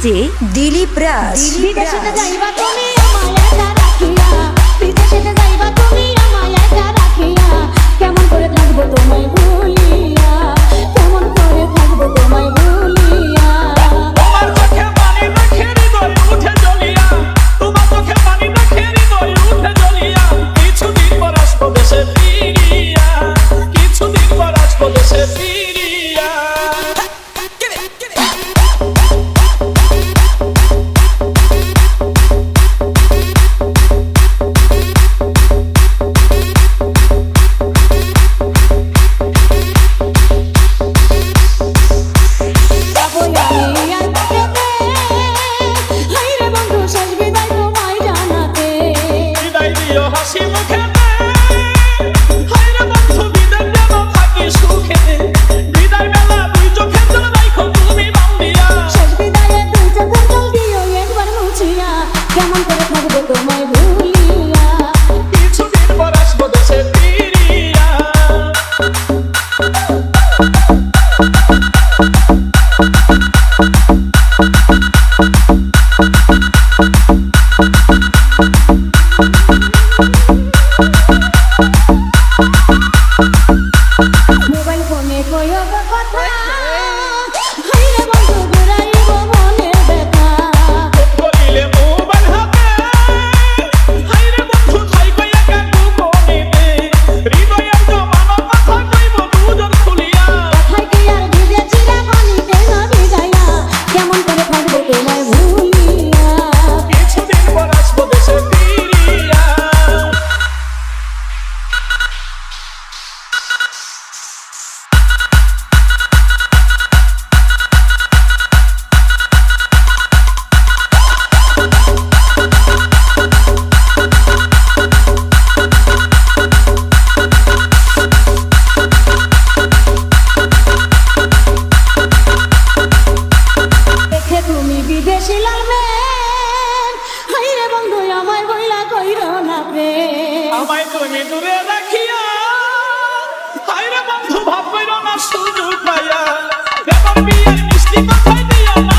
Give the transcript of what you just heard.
DJ Dilip রাজ। বিদেশেতে যাইবা তুমি আমায় একা রাখিয়া, বিদেশেতে যাইবা তুমি আমায় একা রাখিয়া, কেমন করে থাকবো তোমায় ভুলিয়া, কেমন করে থাকবো তোমায় ভুলিয়া। তোমার চোখে পানি দেখে হৃদয় উঠে জ্বলিয়া, তোমার চোখে পানি দেখে হৃদয় উঠে জ্বলিয়া, কিছুদিন পর আসবো দেশে ফিরিয়া, কিছুদিন পর আসবো দেশে ফিরিয়া। বিদায় দিও হাসি মুখেতে, হায়রে বন্ধু বিদায় যেন থাকি সুখেতে, বিদায় বেলা দুই চোখের জল রাখো তুমি বান্ধিয়া, শেষ বিদায়ে দুই চোখের জল দিও একবার মুছিয়া, কেমন করে থাকবো তোমায় ভুলিয়া। কিছুদিন পর আসবো দেশে ফিরিয়া। মোবাইল ফোনে কইও গো কথা, হায়রে বন্ধু ঘুরাইব মনের ব্যথা। বলিলে মোবাইল হাতে, হায়রে বন্ধু থাইকো একা গোপনেতে, হৃদয়ের জমানো কথা কইব দুজন খুলিয়া, কথায় কি আর ভিজে চিরা পানিতে না ভিজাইয়া, কেমন করে থাকবো তোমায় ভুলিয়া। কিছুদিন পর আসবো দেশে ফিরিয়া। দেখে তুমি বিদেশি লালবেন, হায়রে বন্ধু আমায় বইলা কইরো না প্রেম। আমায় তুমি দূরে রাখিয়া, হায়রে বন্ধু ভাব কইরো না সুযোগ পাইয়া, এবার বিয়ের মিষ্টি কথাই দিয়া না